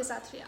आपके साथ रिया।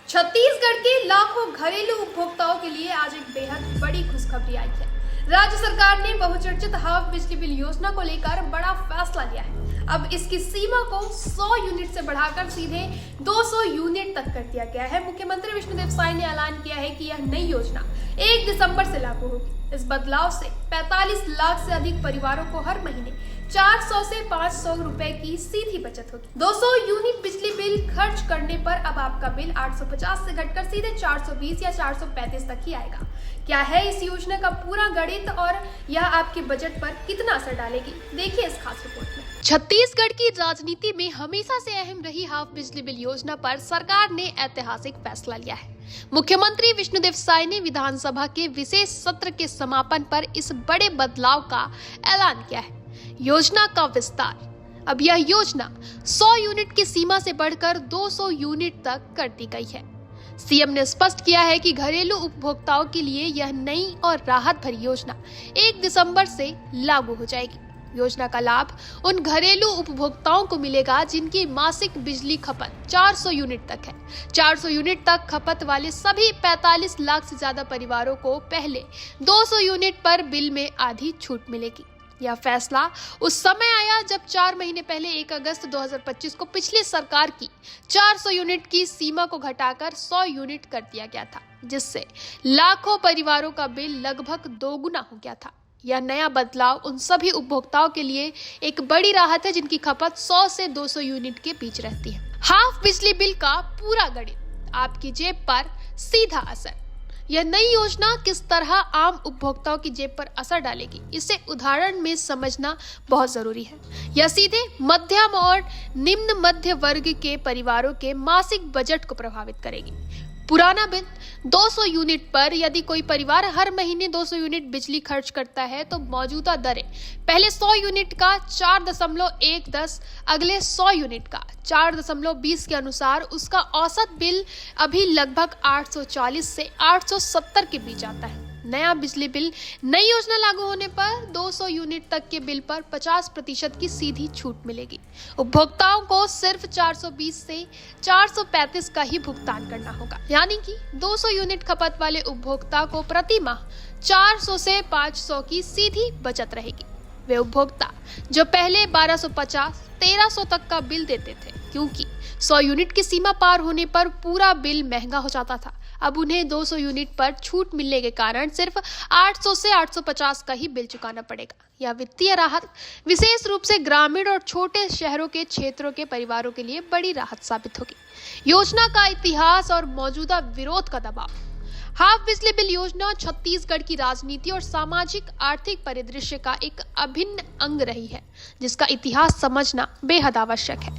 छत्तीसगढ़ के लाखों घरेलू उपभोक्ताओं के लिए आज एक बेहद बड़ी खुशखबरी आई है। राज्य सरकार ने बहुचर्चित हाफ बिजली बिल योजना को लेकर बड़ा फैसला लिया है। अब इसकी सीमा को 100 यूनिट से बढ़ाकर सीधे 200 यूनिट तक कर दिया गया है। मुख्यमंत्री विष्णुदेव साय ने ऐलान किया है कि यह नई योजना 1 दिसंबर से लागू होगी। इस बदलाव से 45 लाख से अधिक परिवारों को हर महीने 400 से 500 रुपए की सीधी बचत होगी। 200 यूनिट बिजली बिल खर्च करने पर अब आपका बिल 850 से घटकर सीधे 420 या 435 तक ही आएगा। क्या है इस योजना का पूरा गणित और यह आपके बजट पर कितना असर डालेगी, देखिए इस खास रिपोर्ट में। छत्तीसगढ़ की राजनीति में हमेशा से अहम रही हाफ बिजली बिल योजना पर सरकार ने ऐतिहासिक फैसला लिया है। मुख्यमंत्री विष्णुदेव साय ने विधानसभा के विशेष सत्र के समापन पर इस बड़े बदलाव का ऐलान किया है। योजना का विस्तार। अब यह योजना 100 यूनिट की सीमा से बढ़कर 200 यूनिट तक कर दी गई है। सीएम ने स्पष्ट किया है कि घरेलू उपभोक्ताओं के लिए यह नई और राहत भरी योजना 1 दिसंबर से लागू हो जाएगी। योजना का लाभ उन घरेलू उपभोक्ताओं को मिलेगा जिनकी मासिक बिजली खपत 400 यूनिट तक है। 400 यूनिट तक खपत वाले सभी 45 लाख से ज्यादा परिवारों को पहले 200 यूनिट पर बिल में आधी छूट मिलेगी। यह फैसला उस समय आया जब 4 महीने पहले 1 अगस्त 2025 को पिछली सरकार की 400 यूनिट की सीमा को घटाकर 100 यूनिट कर दिया गया था, जिससे लाखों परिवारों का बिल लगभग दोगुना हो गया था। यह नया बदलाव उन सभी उपभोक्ताओं के लिए एक बड़ी राहत है जिनकी खपत 100 से 200 यूनिट के बीच रहती है। हाफ बिजली बिल का पूरा गणित, आपकी जेब पर सीधा असर। यह नई योजना किस तरह आम उपभोक्ताओं की जेब पर असर डालेगी, इसे उदाहरण में समझना बहुत जरूरी है। यह सीधे मध्यम और निम्न मध्य वर्ग के परिवारों के मासिक बजट को प्रभावित करेगी। पुराना बिल 200 यूनिट पर यदि कोई परिवार हर महीने 200 यूनिट बिजली खर्च करता है तो मौजूदा दरें पहले 100 यूनिट का 4.110, अगले 100 यूनिट का 4.20 के अनुसार उसका औसत बिल अभी लगभग 840 से 870 के बीच आता है। नया बिजली बिल नई योजना लागू होने पर 200 यूनिट तक के बिल पर 50% की सीधी छूट मिलेगी। उपभोक्ताओं को सिर्फ 420 से 435 का ही भुगतान करना होगा, यानी कि 200 यूनिट खपत वाले उपभोक्ता को प्रति माह 400 से 500 की सीधी बचत रहेगी। वे उपभोक्ता जो पहले 1250, 1300 तक का बिल देते थे, क्योंकि 100 यूनिट की सीमा पार होने पर पूरा बिल महंगा हो जाता था, अब उन्हें 200 यूनिट पर छूट मिलने के कारण सिर्फ 800 से 850 का ही बिल चुकाना पड़ेगा। यह वित्तीय राहत विशेष रूप से ग्रामीण और छोटे शहरों के क्षेत्रों के परिवारों के लिए बड़ी राहत साबित होगी। योजना का इतिहास और मौजूदा विरोध का दबाव। हाफ बिजली बिल योजना छत्तीसगढ़ की राजनीति और सामाजिक आर्थिक परिदृश्य का एक अभिन्न अंग रही है, जिसका इतिहास समझना बेहद आवश्यक है।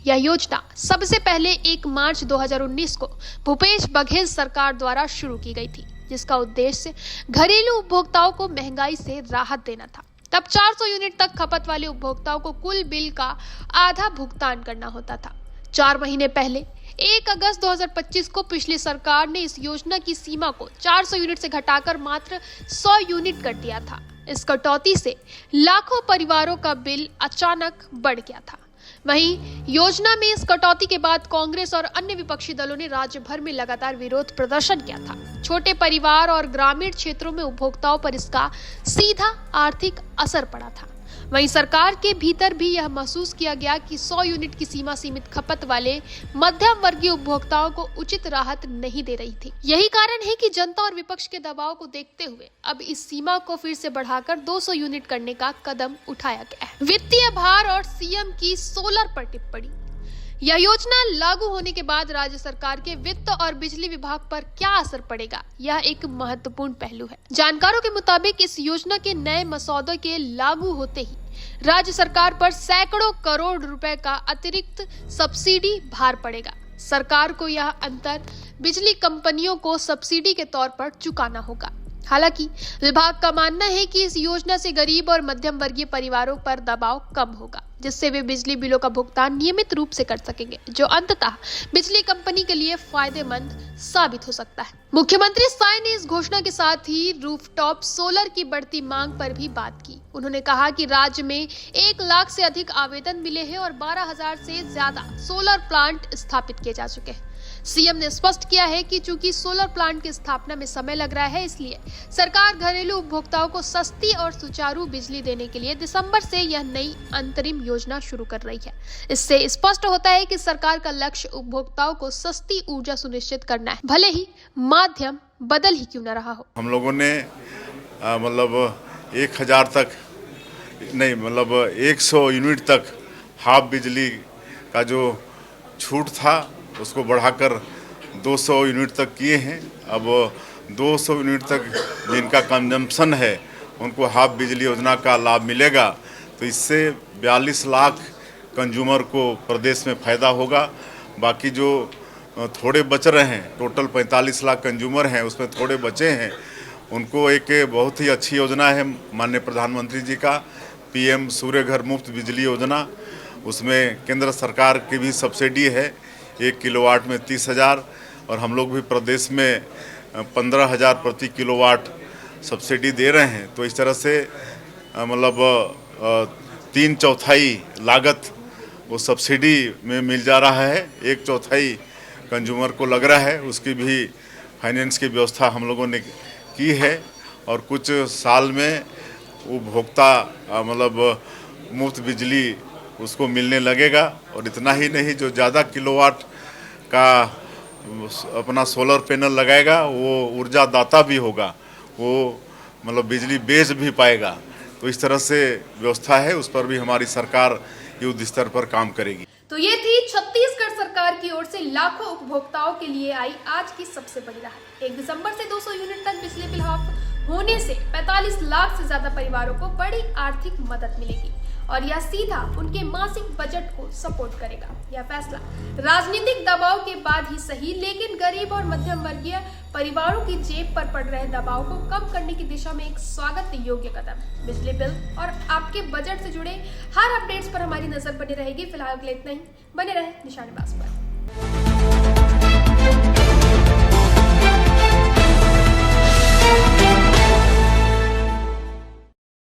यह योजना सबसे पहले 1 मार्च 2019 को भूपेश बघेल सरकार द्वारा शुरू की गई थी, जिसका उद्देश्य घरेलू उपभोक्ताओं को महंगाई से राहत देना था। तब 400 यूनिट तक खपत वाले उपभोक्ताओं को कुल बिल का आधा भुगतान करना होता था। 4 महीने पहले 1 अगस्त 2025 को पिछली सरकार ने इस योजना की सीमा को 400 यूनिट से घटाकर मात्र 100 यूनिट कर दिया था। इस कटौती से लाखों परिवारों का बिल अचानक बढ़ गया था। वहीं योजना में इस कटौती के बाद कांग्रेस और अन्य विपक्षी दलों ने राज्य भर में लगातार विरोध प्रदर्शन किया था। छोटे परिवार और ग्रामीण क्षेत्रों में उपभोक्ताओं पर इसका सीधा आर्थिक असर पड़ा था। वहीं सरकार के भीतर भी यह महसूस किया गया कि 100 यूनिट की सीमा सीमित खपत वाले मध्यम वर्गीय उपभोक्ताओं को उचित राहत नहीं दे रही थी। यही कारण है कि जनता और विपक्ष के दबाव को देखते हुए अब इस सीमा को फिर से बढ़ाकर 200 यूनिट करने का कदम उठाया गया है। वित्तीय भार और सीएम की सोलर पर टिप्पणी। यह योजना लागू होने के बाद राज्य सरकार के वित्त और बिजली विभाग पर क्या असर पड़ेगा, यह एक महत्वपूर्ण पहलू है। जानकारों के मुताबिक इस योजना के नए मसौदे के लागू होते ही राज्य सरकार पर सैकड़ों करोड़ रुपए का अतिरिक्त सब्सिडी भार पड़ेगा। सरकार को यह अंतर बिजली कंपनियों को सब्सिडी के तौर पर चुकाना होगा। हालांकि विभाग का मानना है कि इस योजना से गरीब और मध्यम वर्गीय परिवारों पर दबाव कम होगा, जिससे वे बिजली बिलों का भुगतान नियमित रूप से कर सकेंगे, जो अंततः बिजली कंपनी के लिए फायदेमंद साबित हो सकता है। मुख्यमंत्री साय ने इस घोषणा के साथ ही रूफटॉप सोलर की बढ़ती मांग पर भी बात की। उन्होंने कहा कि राज्य में 1 लाख से अधिक आवेदन मिले हैं और 12,000 से ज्यादा सोलर प्लांट स्थापित किए जा चुके हैं। सीएम ने स्पष्ट किया है कि चूंकि सोलर प्लांट की स्थापना में समय लग रहा है, इसलिए सरकार घरेलू उपभोक्ताओं को सस्ती और सुचारू बिजली देने के लिए दिसंबर से यह नई अंतरिम योजना शुरू कर रही है। इससे स्पष्ट होता है कि सरकार का लक्ष्य उपभोक्ताओं को सस्ती ऊर्जा सुनिश्चित करना है, भले ही माध्यम बदल ही क्यों न रहा हो। हम लोगों ने 1000 तक नहीं 100 यूनिट तक हाफ बिजली का जो छूट था उसको बढ़ाकर 200 यूनिट तक किए हैं। अब 200 यूनिट तक जिनका कंजम्पशन है उनको हाफ बिजली योजना का लाभ मिलेगा, तो इससे 42 लाख कंज्यूमर को प्रदेश में फ़ायदा होगा। बाकी जो थोड़े बच रहे हैं, टोटल 45 लाख कंज्यूमर हैं, उसमें थोड़े बचे हैं, उनको एक बहुत ही अच्छी योजना है माननीय प्रधानमंत्री जी का PM सूर्य घर मुफ्त बिजली योजना। उसमें केंद्र सरकार की भी सब्सिडी है, 1 किलोवाट में 30,000 और हम लोग भी प्रदेश में 15,000 प्रति किलोवाट सब्सिडी दे रहे हैं। तो इस तरह से 3/4 लागत वो सब्सिडी में मिल जा रहा है, 1/4 कंज्यूमर को लग रहा है। उसकी भी फाइनेंस की व्यवस्था हम लोगों ने की है और कुछ साल में उपभोक्ता मुफ्त बिजली उसको मिलने लगेगा। और इतना ही नहीं, जो ज़्यादा किलोवाट का अपना सोलर पैनल लगाएगा वो ऊर्जा दाता भी होगा, वो बिजली बेच भी पाएगा। तो इस तरह से व्यवस्था है, उस पर भी हमारी सरकार युद्ध स्तर पर काम करेगी। तो ये थी छत्तीसगढ़ सरकार की ओर से लाखों उपभोक्ताओं के लिए आई आज की सबसे बड़ी राहत। 1 दिसंबर से 200 यूनिट तक बिजली बिल हाफ होने से 45 लाख से ज्यादा परिवारों को बड़ी आर्थिक मदद मिलेगी और यह सीधा उनके मासिक बजट को सपोर्ट करेगा। यह फैसला राजनीतिक दबाव के बाद ही सही, लेकिन गरीब और मध्यम वर्गीय परिवारों की जेब पर पड़ रहे दबाव को कम करने की दिशा में एक स्वागत योग्य कदम। बिजली बिल और आपके बजट से जुड़े हर अपडेट्स पर हमारी नजर बनी रहेगी। फिलहाल के लिए इतना ही, बने रहे निशानेबाज पर।